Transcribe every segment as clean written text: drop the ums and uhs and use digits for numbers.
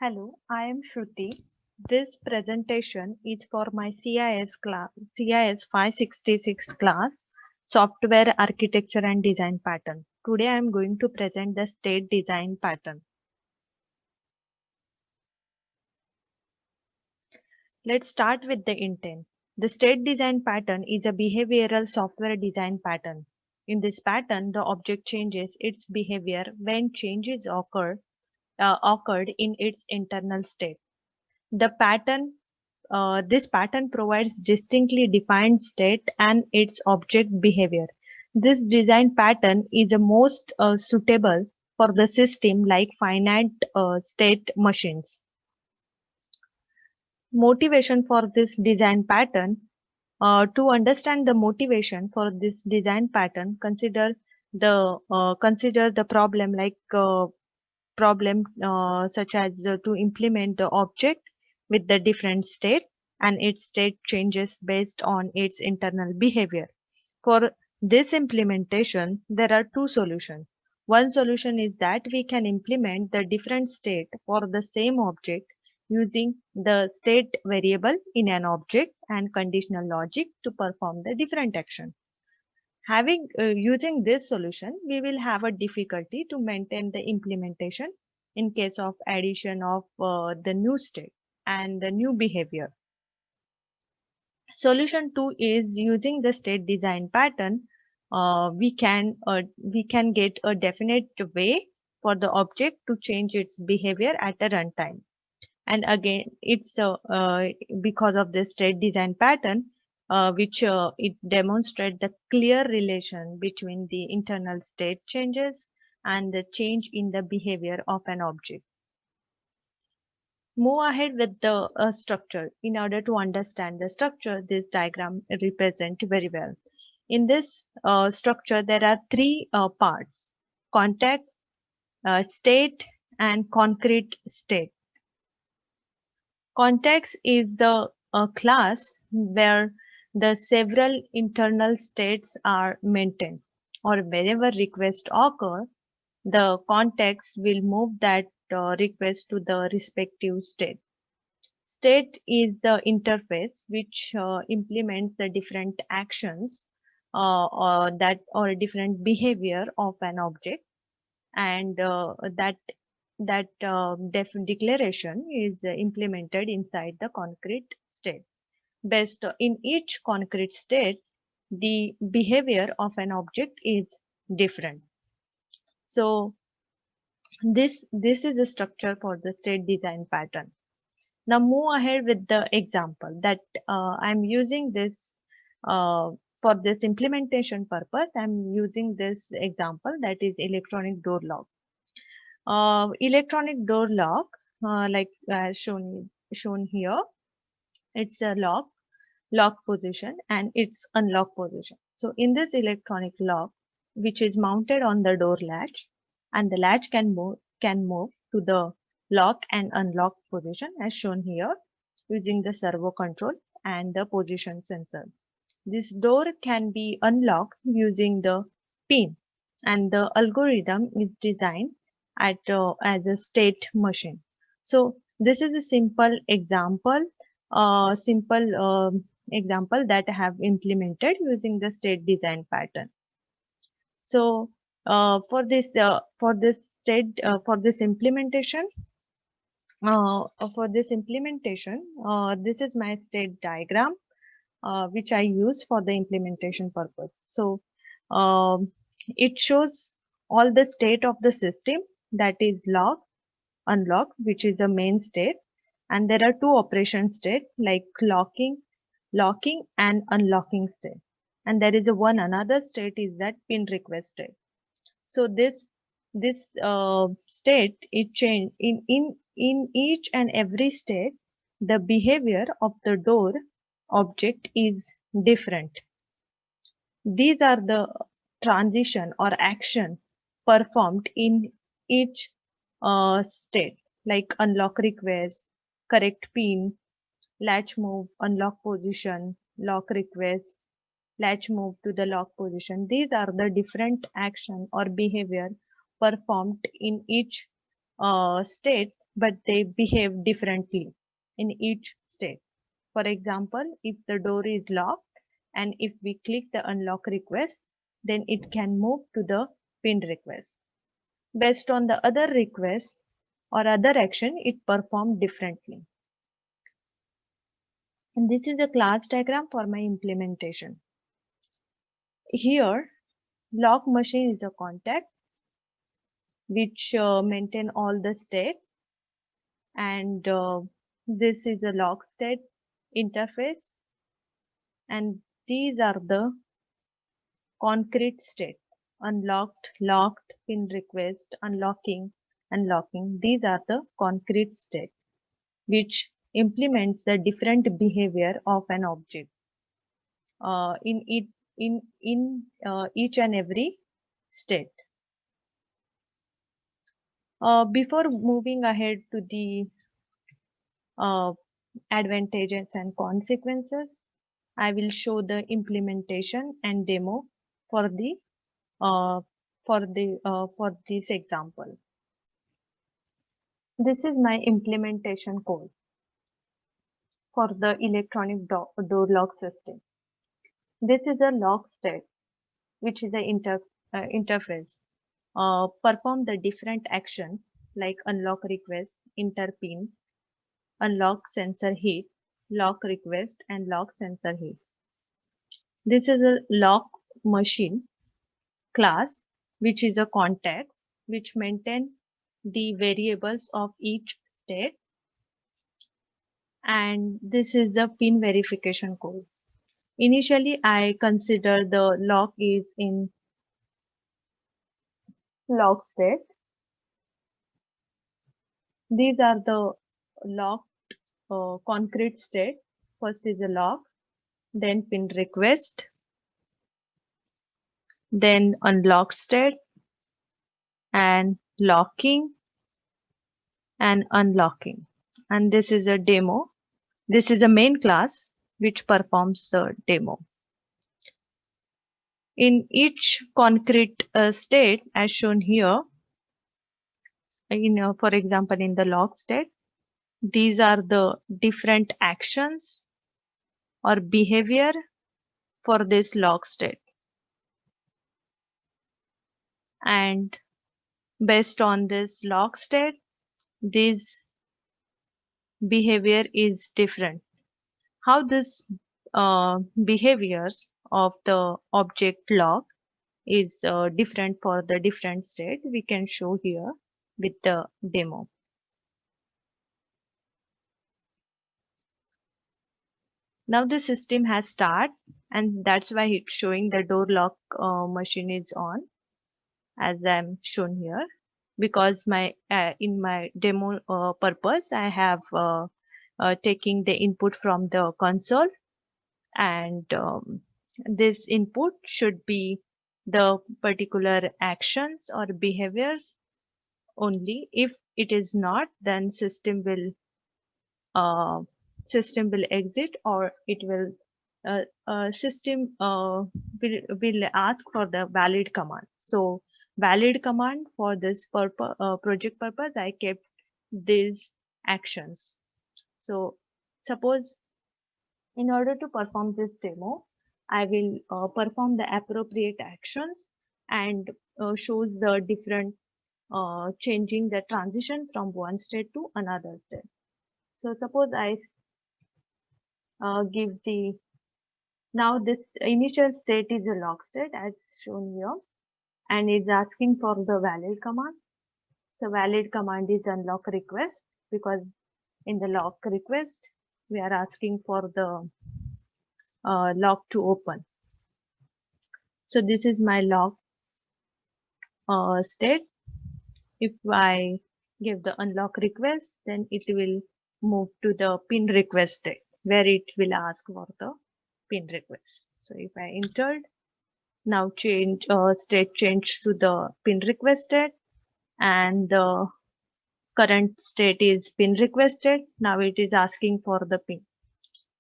Hello, I am Shruti. This presentation is for my CIS 566 class, Software Architecture and Design Pattern. Today I am going to present the state design pattern. Let's start with the intent. The state design pattern is a behavioral software design pattern. In this pattern, the object changes its behavior when changes occurred in its internal state. The pattern This pattern provides distinctly defined state and its object behavior. This design pattern is the most suitable for the system like finite state machines. Motivation for this design pattern. To understand the motivation for this design pattern, consider the problem such as to implement the object with the different state and its state changes based on its internal behavior. For this implementation, there are two solutions. One solution is that we can implement the different state for the same object using the state variable in an object and conditional logic to perform the different action. Using this solution, we will have a difficulty to maintain the implementation in case of addition of the new state and the new behavior. Solution 2 is using the state design pattern. We can get a definite way for the object to change its behavior at a runtime. And again, it's because of the state design pattern, which it demonstrates the clear relation between the internal state changes and the change in the behavior of an object. Move ahead with the structure. In order to understand the structure, this diagram represents very well. In this structure, there are three parts: context, state, and concrete state. Context is the class where the several internal states are maintained, or whenever requests occur, the context will move that request to the respective state. State is the interface which implements the different actions or different behavior of an object, and that declaration is implemented inside the concrete state. Based in each concrete state, the behavior of an object is different. So this is the structure for the state design pattern. Now move ahead with the example that I'm using this for this implementation purpose. I'm using this example, that is electronic door lock. Electronic door lock, like shown here, it's a lock position and its unlock position. So in this electronic lock, which is mounted on the door latch, and the latch can move to the lock and unlock position as shown here using the servo control and the position sensor. This door can be unlocked using the pin, and the algorithm is designed as a state machine. So this is a simple example that I have implemented using the state design pattern. So for this implementation, this is my state diagram which I use for the implementation purpose. So it shows all the state of the system, that is lock, unlock, which is the main state, and there are two operation state like locking and unlocking state, and there is another state is that pin request state. So this state it change in each and every state. The behavior of the door object is different. These are the transition or action performed in each state, like unlock request, correct pin, latch move, unlock position, lock request, latch move to the lock position. These are the different action or behavior performed in each state but they behave differently in each state. For example, if the door is locked and if we click the unlock request, then it can move to the pin request. Based on the other request or other action, it performed differently. And this is a class diagram for my implementation. Here, lock machine is a contact which maintain all the state, and this is a lock state interface, and these are the concrete state: unlocked, locked, pin request, unlocking, unlocking. These are the concrete state which implements the different behavior of an object in it in each and every state. Before moving ahead to the uh, advantages and consequences, I will show the implementation and demo for the for this example. This is my implementation code for the electronic door lock system. This is a lock state, which is the interface. Perform the different action like unlock request, enter pin, unlock sensor hit, lock request, and lock sensor hit. This is a lock machine class, which is a context which maintain the variables of each state, and this is the pin verification code. Initially, I consider the lock is in lock state. These are the locked concrete state. First is a lock, then pin request, then unlock state, and locking and unlocking. And this is a demo. This is a main class which performs the demo. In each concrete state as shown here, for example, in the lock state, these are the different actions or behavior for this lock state. And based on this lock state, this behavior is different. How this behaviors of the object lock is different for the different state, we can show here with the demo. Now the system has started, and that's why it's showing the door lock machine is on, as I'm shown here, because my in my demo purpose I have taking the input from the console, and this input should be the particular actions or behaviors only. If it is not, then uh, system will exit, or it will system will ask for the valid command. So valid command for this project purpose, I kept these actions. So suppose in order to perform this demo, I will perform the appropriate actions and shows the different changing the transition from one state to another state. So suppose I give the, now this initial state is a lock state as shown here, and is asking for the valid command. So valid command is unlock request, because in the lock request we are asking for the lock to open. So this is my lock state. If I give the unlock request, then it will move to the pin request state, where it will ask for the pin request. So if I entered, now change state change to the pin request state, and the current state is pin requested. Now it is asking for the pin.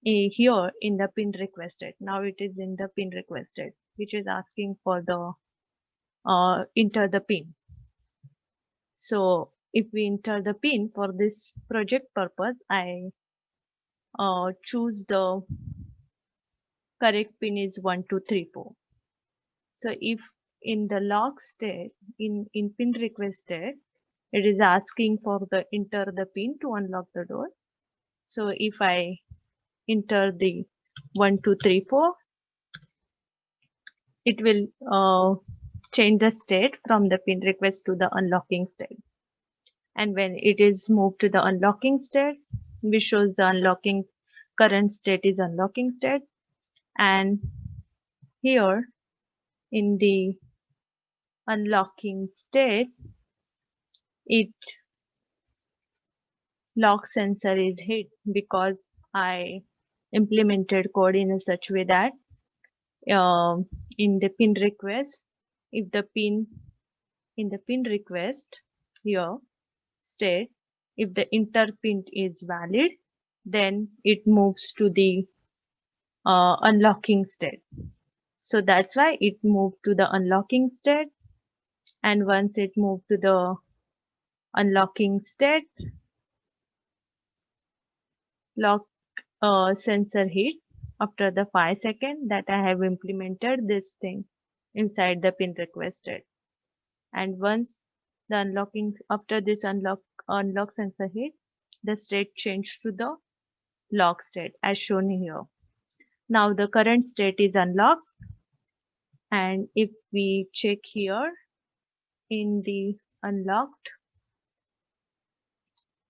Here in the pin requested, now it is in the pin requested, which is asking for the enter the pin. So if we enter the pin for this project purpose, I choose the correct pin is 1234. So if in the log state, in pin request state, it is asking for the enter the pin to unlock the door. So if I enter the 1234, it will change the state from the pin request to the unlocking state. And when it is moved to the unlocking state, which shows the unlocking current state is unlocking state. And here in the unlocking state, it lock sensor is hit because I implemented code in a such way that in the pin request, if the pin in the pin request here state, if the enter pin is valid, then it moves to the unlocking state. So that's why it moved to the unlocking state. And once it moved to the unlocking state, lock sensor hit after the 5 seconds that I have implemented this thing inside the pin requested. And once the unlocking, after this unlock sensor hit, the state changed to the lock state as shown here. Now the current state is unlocked, and if we check here in the unlocked,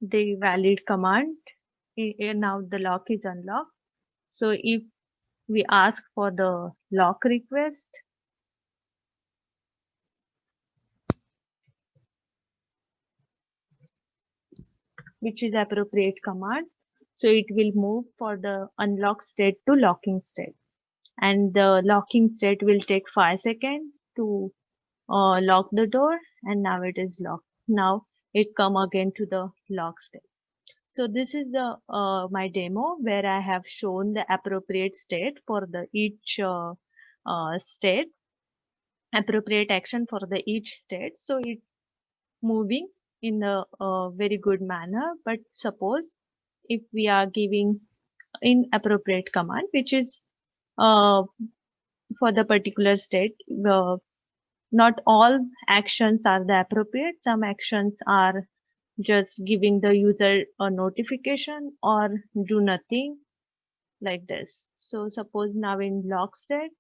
the valid command, now the lock is unlocked. So if we ask for the lock request, which is appropriate command, so it will move for the unlock state to locking state, and the locking state will take 5 seconds to lock the door, and now it is locked. Now it come again to the lock state. So this is the my demo where I have shown the appropriate state for the each state, appropriate action for the each state. So it's moving in a very good manner. But suppose if we are giving inappropriate command, which is for the particular state, not all actions are the appropriate. Some actions are just giving the user a notification or do nothing like this. So suppose now in lock state,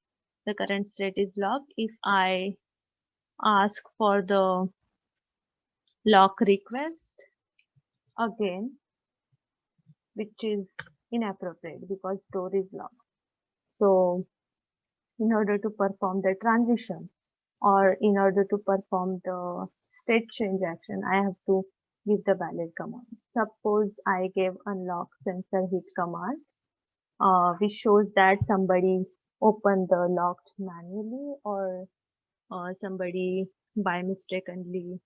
the current state is locked. If I ask for the lock request again, which is inappropriate because door is locked. So in order to perform the transition or in order to perform the state change action, I have to give the valid command. Suppose I gave unlock sensor hit command, which shows that somebody opened the locked manually or somebody by mistakenly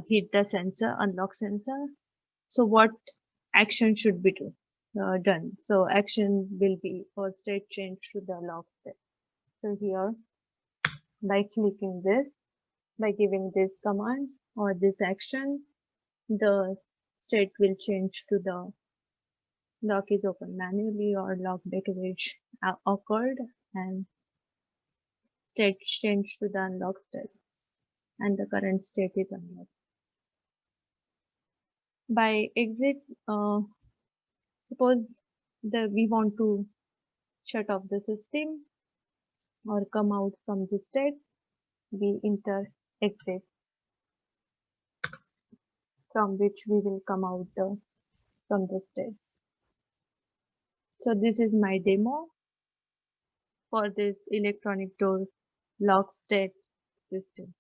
hit the sensor, unlock sensor. So what action should be done? So action will be for state change to the lock state. So here by clicking this, by giving this command or this action, the state will change to the lock is open manually or lock breakage occurred, and state changed to the unlock state, and the current state is unlocked. By exit, suppose we want to shut off the system or come out from the state, we enter exit, from which we will come out from the state. So this is my demo for this electronic door lock state system.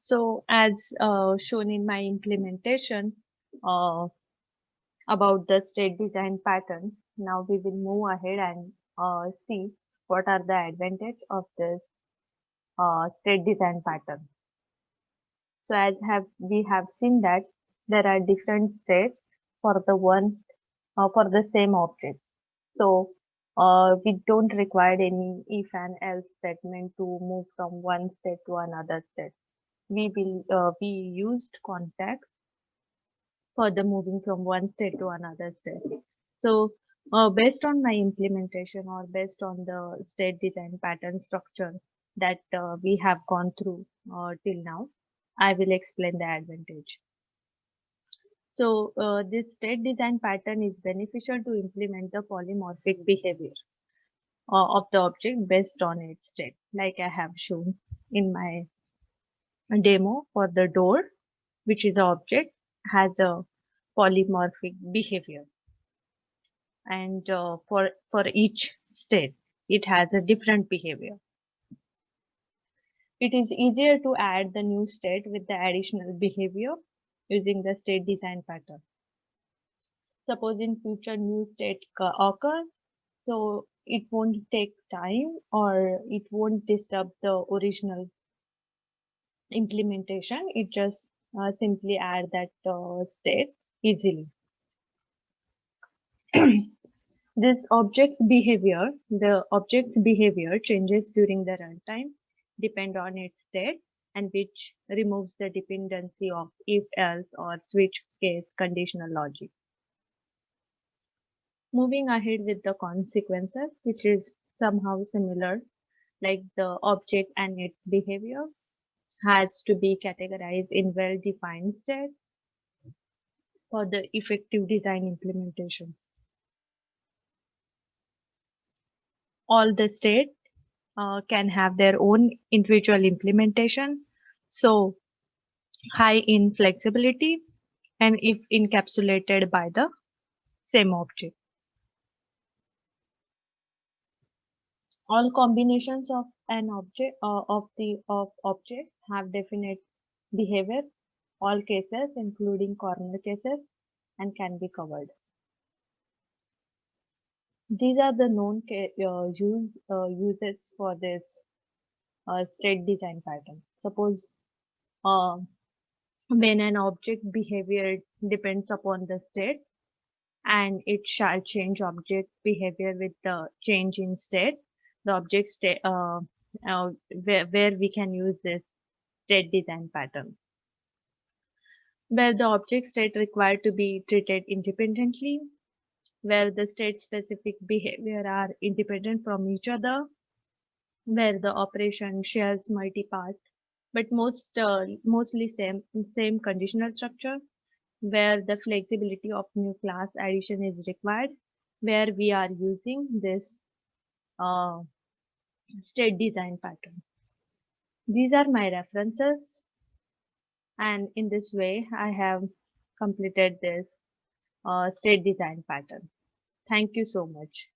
So as shown in my implementation about the state design pattern, now we will move ahead and see what are the advantages of this state design pattern. So as we have seen that there are different states for the same object. So We don't require any if and else statement to move from one state to another state. We used context for the moving from one state to another state. So based on my implementation or based on the state design pattern structure that we have gone through till now, I will explain the advantage. So this state design pattern is beneficial to implement the polymorphic behavior of the object based on its state, like I have shown in my demo for the door, which is the object has a polymorphic behavior, and for each state it has a different behavior. It is easier to add the new state with the additional behavior using the state design pattern. Suppose in future new state occurs, so it won't take time or it won't disturb the original implementation. It just simply add that state easily. The object's behavior changes during the runtime, depend on its state, and which removes the dependency of if else or switch case conditional logic. Moving ahead with the consequences, which is somehow similar, like the object and its behavior has to be categorized in well-defined states for the effective design implementation. All the states can have their own individual implementation, so high in flexibility and if encapsulated by the same object. All combinations of an object of objects have definite behavior, all cases including corner cases, and can be covered. These are the known uses for this state design pattern. Suppose uh, when an object behavior depends upon the state and it shall change object behavior with the change in state, the object state where we can use this state design pattern, where the object state required to be treated independently, where the state specific behavior are independent from each other, where the operation shares multi-part but mostly same conditional structure, where the flexibility of new class addition is required, where we are using this uh, state design pattern. These are my references, and in this way I have completed this state design pattern. Thank you so much.